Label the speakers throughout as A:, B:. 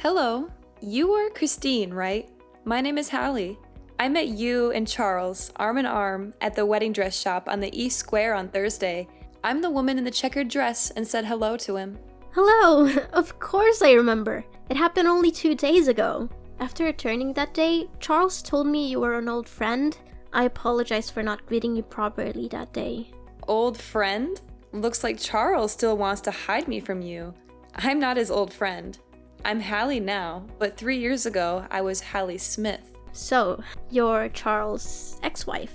A: Hello, you are Christine, right? My name is Hallie. I met you and Charles, arm in arm, at the wedding dress shop on the East Square on Thursday. I'm the woman in the checkered dress and said hello to him.
B: Hello! Of course I remember. It happened only 2 days ago. After returning that day, Charles told me you were an old friend. I apologize for not greeting you properly that day.
A: Old friend? Looks like Charles still wants to hide me from you. I'm not his old friend. I'm Hallie now, but 3 years ago, I was Hallie Smith.
B: So, you're Charles' ex-wife.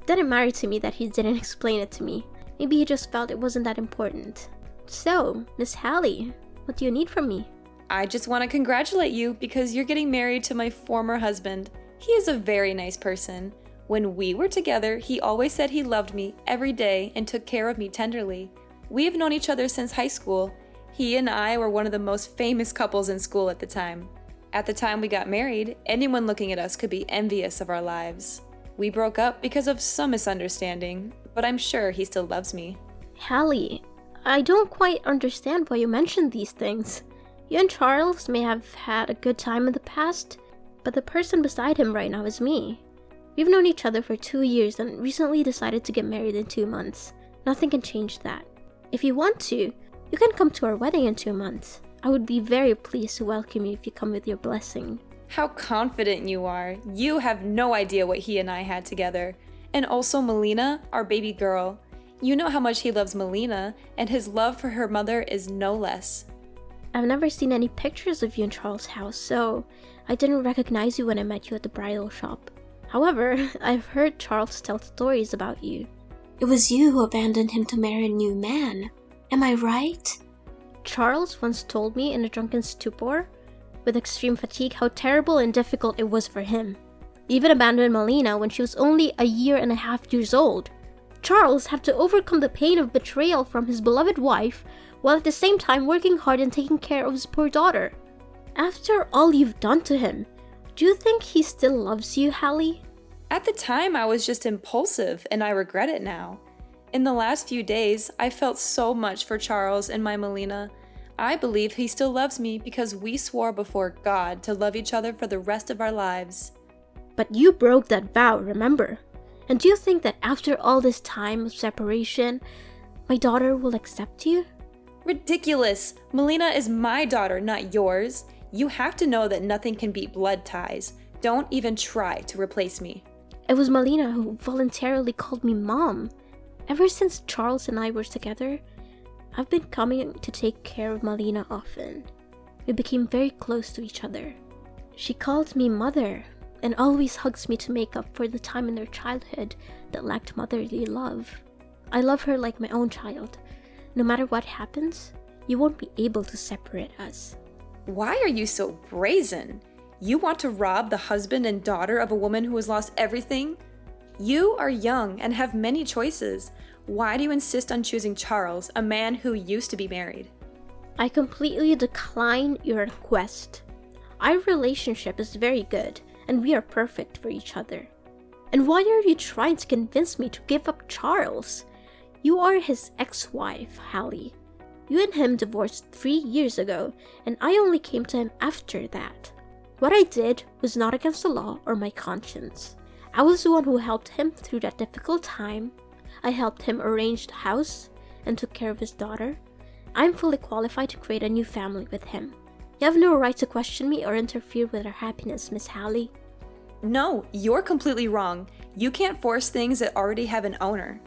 B: Didn't matter to me that he didn't explain it to me. Maybe he just felt it wasn't that important. So, Miss Hallie, what do you need from me?
A: I just want to congratulate you because you're getting married to my former husband. He is a very nice person. When we were together, he always said he loved me every day and took care of me tenderly. We have known each other since high school. He and I were one of the most famous couples in school at the time. At the time we got married, anyone looking at us could be envious of our lives. We broke up because of some misunderstanding, but I'm sure he still loves me.
B: Hallie, I don't quite understand why you mentioned these things. You and Charles may have had a good time in the past, but the person beside him right now is me. We've known each other for 2 years and recently decided to get married in 2 months. Nothing can change that. If you want to, you can come to our wedding in 2 months. I would be very pleased to welcome you if you come with your blessing.
A: How confident you are. You have no idea what he and I had together. And also Melina, our baby girl. You know how much he loves Melina, and his love for her mother is no less.
B: I've never seen any pictures of you in Charles' house, so I didn't recognize you when I met you at the bridal shop. However, I've heard Charles tell stories about you.
C: It was you who abandoned him to marry a new man. Am I right?
B: Charles once told me in a drunken stupor, with extreme fatigue, how terrible and difficult it was for him. He even abandoned Melina when she was only 1.5 years old. Charles had to overcome the pain of betrayal from his beloved wife, while at the same time working hard and taking care of his poor daughter. After all you've done to him, do you think he still loves you, Hallie?
A: At the time, I was just impulsive, and I regret it now. In the last few days, I felt so much for Charles and my Melina. I believe he still loves me because we swore before God to love each other for the rest of our lives.
B: But you broke that vow, remember? And do you think that after all this time of separation, my daughter will accept you?
A: Ridiculous! Melina is my daughter, not yours. You have to know that nothing can beat blood ties. Don't even try to replace me.
B: It was Melina who voluntarily called me Mom. Ever since Charles and I were together, I've been coming to take care of Melina often. We became very close to each other. She called me Mother and always hugs me to make up for the time in her childhood that lacked motherly love. I love her like my own child. No matter what happens, you won't be able to separate us.
A: Why are you so brazen? You want to rob the husband and daughter of a woman who has lost everything? You are young and have many choices. Why do you insist on choosing Charles, a man who used to be married?
B: I completely decline your request. Our relationship is very good, and we are perfect for each other. And why are you trying to convince me to give up Charles? You are his ex-wife, Hallie. You and him divorced 3 years ago, and I only came to him after that. What I did was not against the law or my conscience. I was the one who helped him through that difficult time. I helped him arrange the house and took care of his daughter. I'm fully qualified to create a new family with him. You have no right to question me or interfere with our happiness, Miss Hallie.
A: No, you're completely wrong. You can't force things that already have an owner.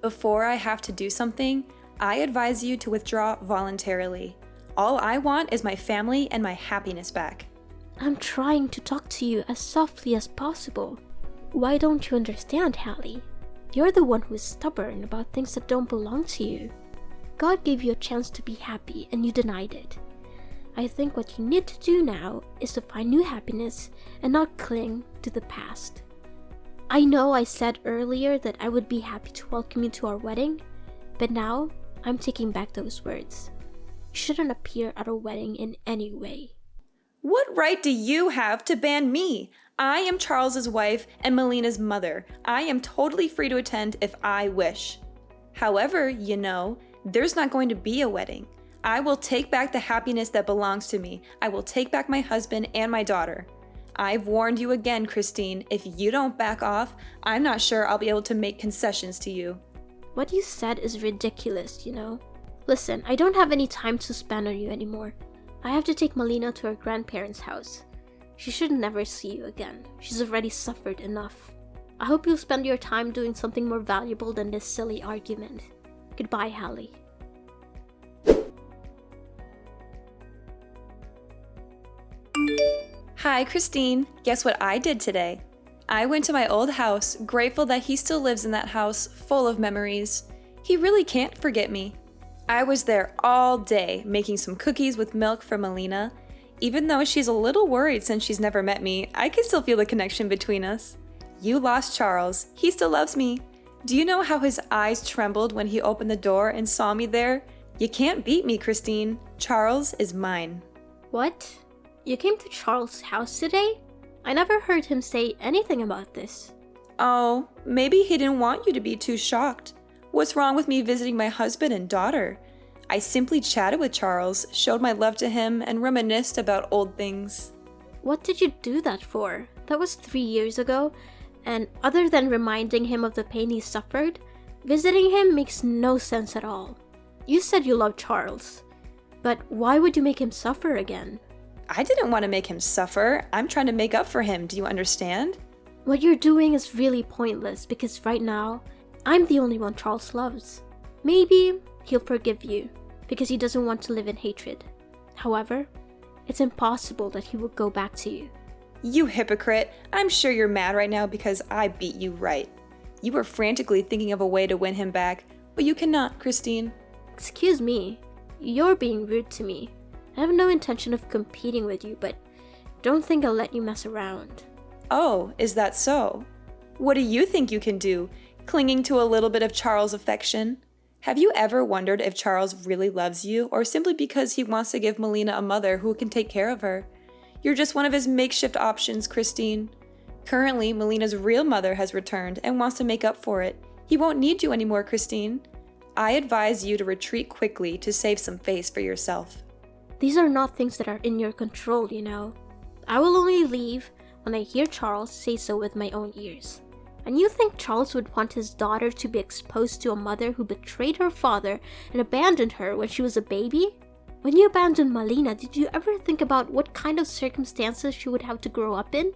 A: Before I have to do something, I advise you to withdraw voluntarily. All I want is my family and my happiness back.
B: I'm trying to talk to you as softly as possible. Why don't you understand, Hallie? You're the one who is stubborn about things that don't belong to you. God gave you a chance to be happy and you denied it. I think what you need to do now is to find new happiness and not cling to the past. I know I said earlier that I would be happy to welcome you to our wedding, but now I'm taking back those words. You shouldn't appear at our wedding in any way.
A: What right do you have to ban me? I am Charles's wife and Melina's mother. I am totally free to attend if I wish. However, there's not going to be a wedding. I will take back the happiness that belongs to me. I will take back my husband and my daughter. I've warned you again, Christine. If you don't back off, I'm not sure I'll be able to make concessions to you.
B: What you said is ridiculous, you know? Listen, I don't have any time to spend on you anymore. I have to take Melina to her grandparents' house. She should never see you again. She's already suffered enough. I hope you'll spend your time doing something more valuable than this silly argument. Goodbye, Hallie.
A: Hi, Christine. Guess what I did today? I went to my old house, grateful that he still lives in that house, full of memories. He really can't forget me. I was there all day, making some cookies with milk for Melina. Even though she's a little worried since she's never met me, I can still feel the connection between us. You lost Charles. He still loves me. Do you know how his eyes trembled when he opened the door and saw me there? You can't beat me, Christine. Charles is mine.
B: What? You came to Charles' house today? I never heard him say anything about this.
A: Oh, maybe he didn't want you to be too shocked. What's wrong with me visiting my husband and daughter? I simply chatted with Charles, showed my love to him, and reminisced about old things.
B: What did you do that for? That was 3 years ago, and other than reminding him of the pain he suffered, visiting him makes no sense at all. You said you loved Charles, but why would you make him suffer again?
A: I didn't want to make him suffer. I'm trying to make up for him. Do you understand?
B: What you're doing is really pointless because right now, I'm the only one Charles loves. Maybe he'll forgive you because he doesn't want to live in hatred. However, it's impossible that he will go back to you.
A: You hypocrite. I'm sure you're mad right now because I beat you right. You were frantically thinking of a way to win him back, but you cannot, Christine.
B: Excuse me, you're being rude to me. I have no intention of competing with you, but don't think I'll let you mess around.
A: Oh, is that so? What do you think you can do, clinging to a little bit of Charles' affection? Have you ever wondered if Charles really loves you, or simply because he wants to give Melina a mother who can take care of her? You're just one of his makeshift options, Christine. Currently, Melina's real mother has returned and wants to make up for it. He won't need you anymore, Christine. I advise you to retreat quickly to save some face for yourself.
B: These are not things that are in your control, you know. I will only leave when I hear Charles say so with my own ears. And you think Charles would want his daughter to be exposed to a mother who betrayed her father and abandoned her when she was a baby? When you abandoned Melina, did you ever think about what kind of circumstances she would have to grow up in?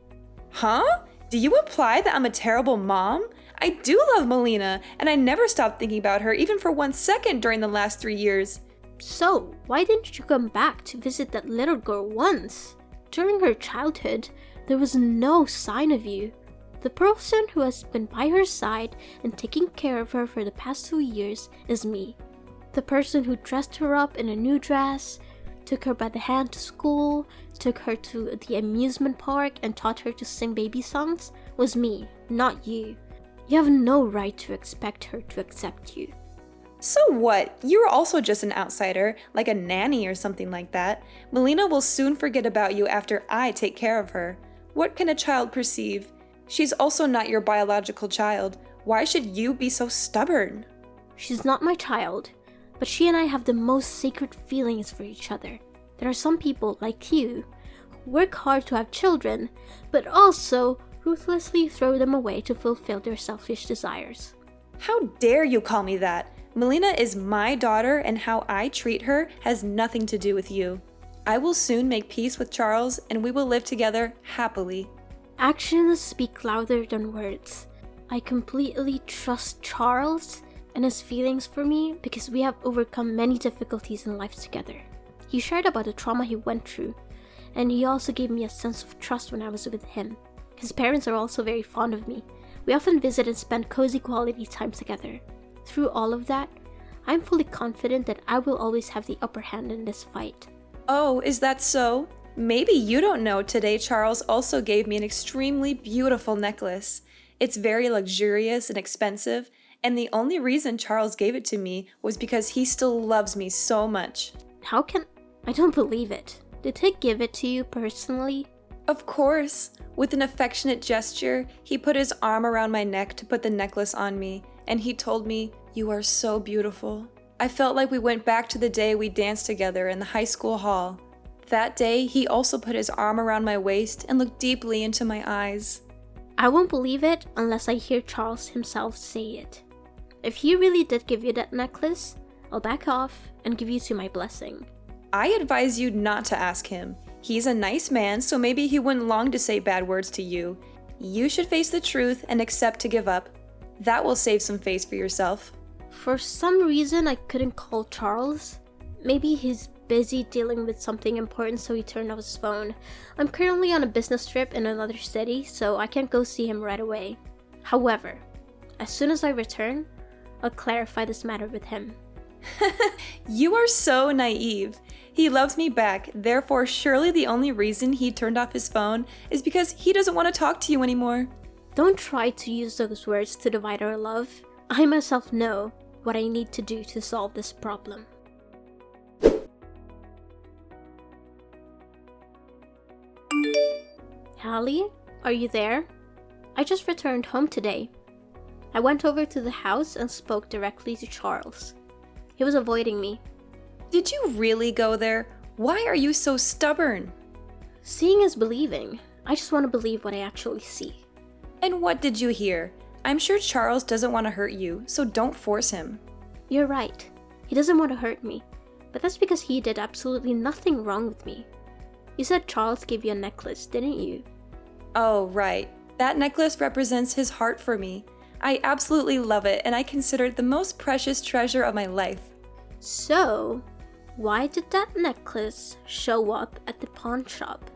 A: Huh? Do you imply that I'm a terrible mom? I do love Melina, and I never stopped thinking about her even for 1 second during the last 3 years.
B: So, why didn't you come back to visit that little girl once? During her childhood, there was no sign of you. The person who has been by her side and taking care of her for the past 2 years is me. The person who dressed her up in a new dress, took her by the hand to school, took her to the amusement park, and taught her to sing baby songs was me, not you. You have no right to expect her to accept you.
A: So what? You're also just an outsider, like a nanny or something like that. Melina will soon forget about you after I take care of her. What can a child perceive? She's also not your biological child. Why should you be so stubborn?
B: She's not my child, but she and I have the most sacred feelings for each other. There are some people like you who work hard to have children, but also ruthlessly throw them away to fulfill their selfish desires.
A: How dare you call me that? Melina is my daughter, and how I treat her has nothing to do with you. I will soon make peace with Charles, and we will live together happily.
B: Actions speak louder than words. I completely trust Charles and his feelings for me because we have overcome many difficulties in life together. He shared about the trauma he went through, and he also gave me a sense of trust when I was with him. His parents are also very fond of me. We often visit and spend cozy quality time together. Through all of that, I'm fully confident that I will always have the upper hand in this fight.
A: Oh, is that so? Maybe you don't know today Charles also gave me an extremely beautiful necklace. It's very luxurious and expensive, and the only reason Charles gave it to me was because he still loves me so much.
B: How can... I don't believe it. Did he give it to you personally?
A: Of course. With an affectionate gesture, he put his arm around my neck to put the necklace on me, and he told me, "You are so beautiful." I felt like we went back to the day we danced together in the high school hall. That day, he also put his arm around my waist and looked deeply into my eyes.
B: I won't believe it unless I hear Charles himself say it. If he really did give you that necklace, I'll back off and give you to my blessing.
A: I advise you not to ask him. He's a nice man, so maybe he wouldn't long to say bad words to you. You should face the truth and accept to give up. That will save some face for yourself.
B: For some reason, I couldn't call Charles. Maybe he's busy dealing with something important, so he turned off his phone. I'm currently on a business trip in another city, so I can't go see him right away. However, as soon as I return, I'll clarify this matter with him.
A: You are so naive. He loves me back, therefore surely the only reason he turned off his phone is because he doesn't want to talk to you anymore.
B: Don't try to use those words to divide our love. I myself know what I need to do to solve this problem. Hallie, are you there? I just returned home today. I went over to the house and spoke directly to Charles. He was avoiding me.
A: Did you really go there? Why are you so stubborn?
B: Seeing is believing. I just want to believe what I actually see.
A: And what did you hear? I'm sure Charles doesn't want to hurt you, so don't force him.
B: You're right. He doesn't want to hurt me, but that's because he did absolutely nothing wrong with me. You said Charles gave you a necklace, didn't you?
A: Oh, right. That necklace represents his heart for me. I absolutely love it, and I consider it the most precious treasure of my life.
B: So, why did that necklace show up at the pawn shop?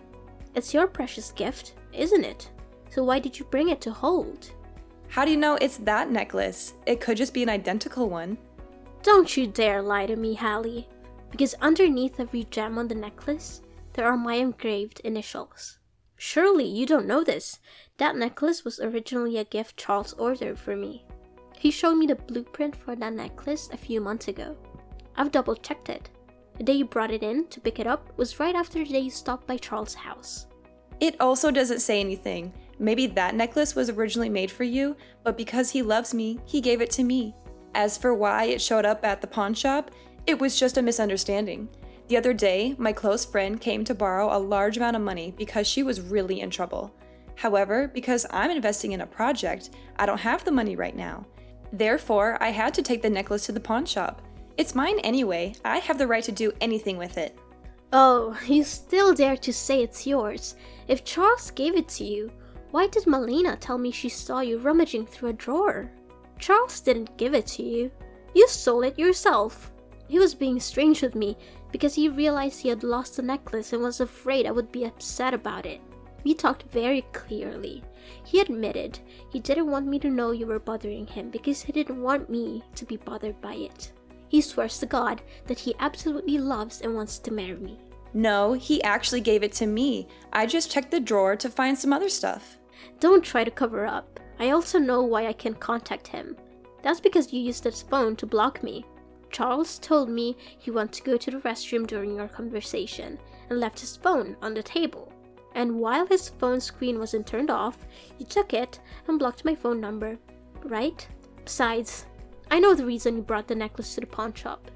B: It's your precious gift, isn't it? So why did you bring it to hold?
A: How do you know it's that necklace? It could just be an identical one.
B: Don't you dare lie to me, Hallie. Because underneath every gem on the necklace, there are my engraved initials. Surely you don't know this. That necklace was originally a gift Charles ordered for me. He showed me the blueprint for that necklace a few months ago. I've double checked it. The day you brought it in to pick it up was right after the day you stopped by Charles' house.
A: It also doesn't say anything. Maybe that necklace was originally made for you, but because he loves me, he gave it to me. As for why it showed up at the pawn shop, it was just a misunderstanding. The other day, my close friend came to borrow a large amount of money because she was really in trouble. However, because I'm investing in a project, I don't have the money right now. Therefore, I had to take the necklace to the pawn shop. It's mine anyway. I have the right to do anything with it.
B: Oh, you still dare to say it's yours. If Charles gave it to you, why did Melina tell me she saw you rummaging through a drawer? Charles didn't give it to you. You stole it yourself. He was being strange with me because he realized he had lost the necklace and was afraid I would be upset about it. We talked very clearly. He admitted he didn't want me to know you were bothering him because he didn't want me to be bothered by it. He swears to God that he absolutely loves and wants to marry me.
A: No, he actually gave it to me. I just checked the drawer to find some other stuff.
B: Don't try to cover up. I also know why I can't contact him. That's because you used his phone to block me. Charles told me he went to go to the restroom during our conversation and left his phone on the table. And while his phone screen wasn't turned off, you took it and blocked my phone number, right? Besides, I know the reason you brought the necklace to the pawn shop.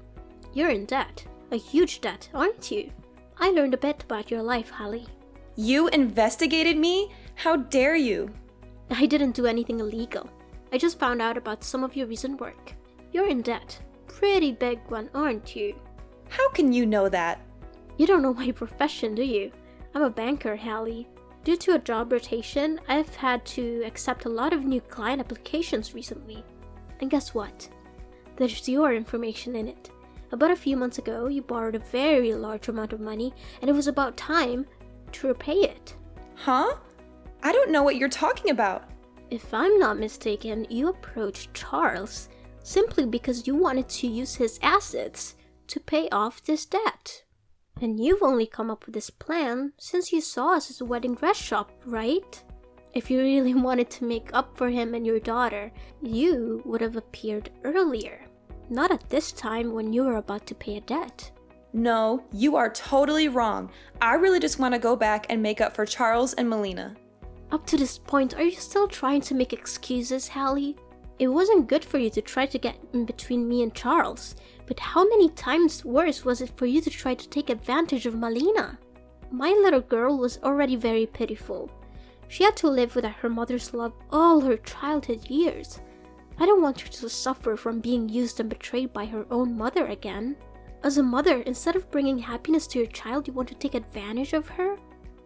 B: You're in debt. A huge debt, aren't you? I learned a bit about your life, Hallie.
A: You investigated me? How dare you?
B: I didn't do anything illegal. I just found out about some of your recent work. You're in debt. Pretty big one, aren't you?
A: How can you know that?
B: You don't know my profession, do you? I'm a banker, Hallie. Due to a job rotation, I've had to accept a lot of new client applications recently. And guess what? There's your information in it. About a few months ago, you borrowed a very large amount of money, and it was about time to repay it.
A: Huh? I don't know what you're talking about.
B: If I'm not mistaken, you approached Charles simply because you wanted to use his assets to pay off this debt. And you've only come up with this plan since you saw us as a wedding dress shop, right? If you really wanted to make up for him and your daughter, you would have appeared earlier. Not at this time when you were about to pay a debt.
A: No, you are totally wrong. I really just want to go back and make up for Charles and Melina.
B: Up to this point, are you still trying to make excuses, Hallie? It wasn't good for you to try to get in between me and Charles, but how many times worse was it for you to try to take advantage of Malina? My little girl was already very pitiful. She had to live without her mother's love all her childhood years. I don't want her to suffer from being used and betrayed by her own mother again. As a mother, instead of bringing happiness to your child, you want to take advantage of her?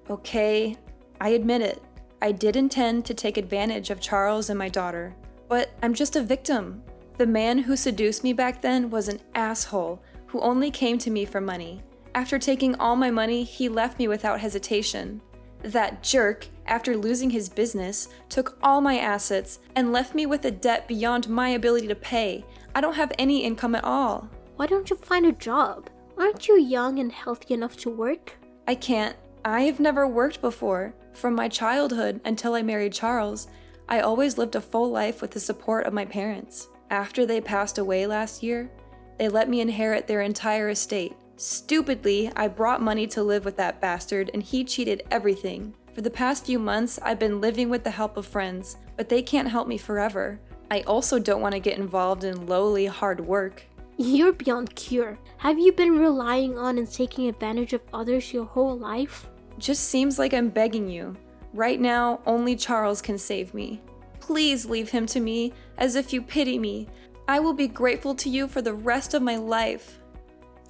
A: Okay, I admit it. I did intend to take advantage of Charles and my daughter, but I'm just a victim. The man who seduced me back then was an asshole who only came to me for money. After taking all my money, he left me without hesitation. That jerk, after losing his business, took all my assets and left me with a debt beyond my ability to pay. I don't have any income at all.
B: Why don't you find a job? Aren't you young and healthy enough to work?
A: I can't. I have never worked before. From my childhood until I married Charles, I always lived a full life with the support of my parents. After they passed away last year, they let me inherit their entire estate. Stupidly, I brought money to live with that bastard and he cheated everything. For the past few months, I've been living with the help of friends, but they can't help me forever. I also don't want to get involved in lowly, hard work.
B: You're beyond cure. Have you been relying on and taking advantage of others your whole life?
A: Just seems like I'm begging you. Right now, only Charles can save me. Please leave him to me, as if you pity me. I will be grateful to you for the rest of my life.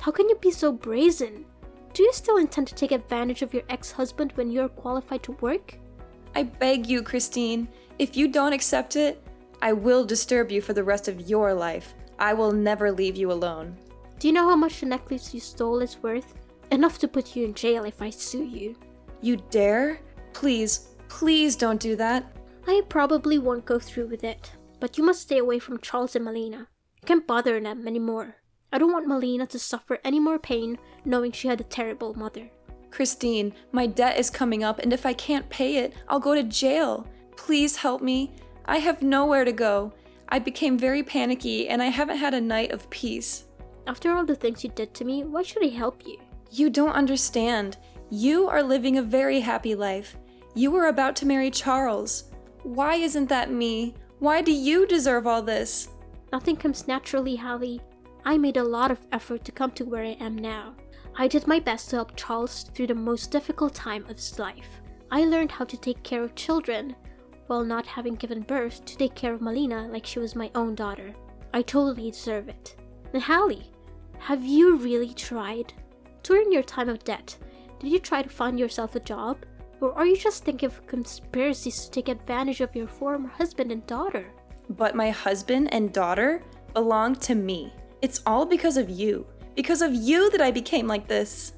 B: How can you be so brazen? Do you still intend to take advantage of your ex-husband when you're qualified to work?
A: I beg you, Christine. If you don't accept it, I will disturb you for the rest of your life. I will never leave you alone.
B: Do you know how much the necklace you stole is worth? Enough to put you in jail if I sue you.
A: You dare? Please, please don't do that.
B: I probably won't go through with it, but you must stay away from Charles and Malina. You can't bother them anymore. I don't want Malina to suffer any more pain knowing she had a terrible mother.
A: Christine, my debt is coming up, and if I can't pay it, I'll go to jail. Please help me. I have nowhere to go. I became very panicky, and I haven't had a night of peace.
B: After all the things you did to me, why should I help you?
A: You don't understand. You are living a very happy life. You were about to marry Charles. Why isn't that me? Why do you deserve all this?
B: Nothing comes naturally, Hallie. I made a lot of effort to come to where I am now. I did my best to help Charles through the most difficult time of his life. I learned how to take care of children, while not having given birth to take care of Malina like she was my own daughter. I totally deserve it. And Hallie, have you really tried? During your time of debt, did you try to find yourself a job? Or are you just thinking of conspiracies to take advantage of your former husband and daughter?
A: But my husband and daughter belong to me. It's all because of you. Because of you that I became like this.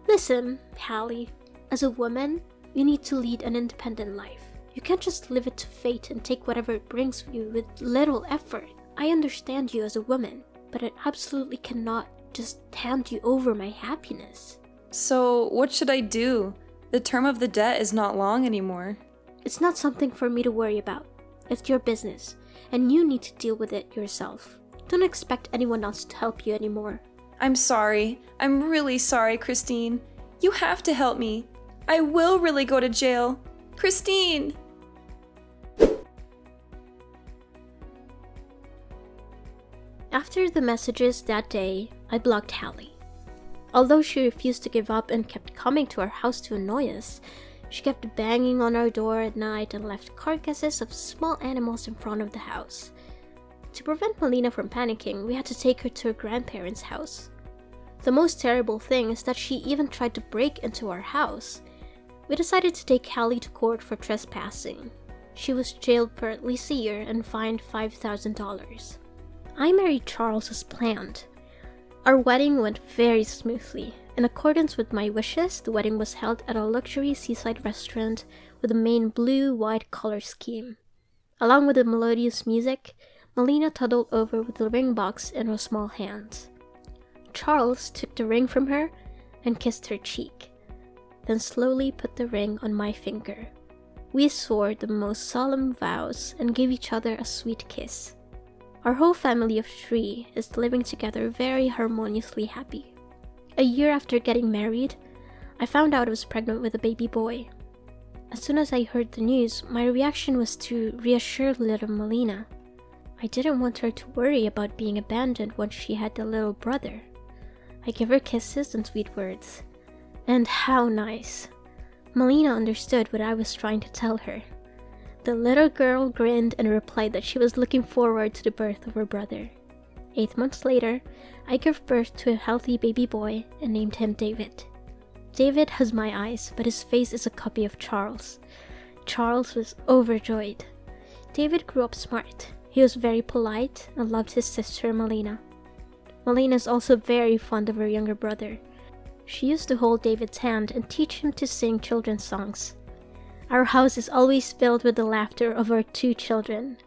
B: Listen, Hallie, as a woman, you need to lead an independent life. You can't just leave it to fate and take whatever it brings you with little effort. I understand you as a woman, but I absolutely cannot just hand you over my happiness.
A: So, what should I do? The term of the debt is not long anymore.
B: It's not something for me to worry about. It's your business, and you need to deal with it yourself. Don't expect anyone else to help you anymore.
A: I'm sorry. I'm really sorry, Christine. You have to help me. I will really go to jail. Christine!
B: After the messages that day, I blocked Hallie. Although she refused to give up and kept coming to our house to annoy us, she kept banging on our door at night and left carcasses of small animals in front of the house. To prevent Malina from panicking, we had to take her to her grandparents' house. The most terrible thing is that she even tried to break into our house. We decided to take Hallie to court for trespassing. She was jailed for at least a year and fined $5,000. I married Charles as planned. Our wedding went very smoothly. In accordance with my wishes, the wedding was held at a luxury seaside restaurant with a main blue-white color scheme. Along with the melodious music, Malina toddled over with the ring box in her small hands. Charles took the ring from her and kissed her cheek, then slowly put the ring on my finger. We swore the most solemn vows and gave each other a sweet kiss. Our whole family of 3 is living together very harmoniously happy. A year after getting married, I found out I was pregnant with a baby boy. As soon as I heard the news, my reaction was to reassure little Malina. I didn't want her to worry about being abandoned once she had a little brother. I gave her kisses and sweet words. And how nice! Melina understood what I was trying to tell her. The little girl grinned and replied that she was looking forward to the birth of her brother. 8 months later, I gave birth to a healthy baby boy and named him David. David has my eyes, but his face is a copy of Charles. Charles was overjoyed. David grew up smart. He was very polite and loved his sister Melina. Melina is also very fond of her younger brother. She used to hold David's hand and teach him to sing children's songs. Our house is always filled with the laughter of our 2 children,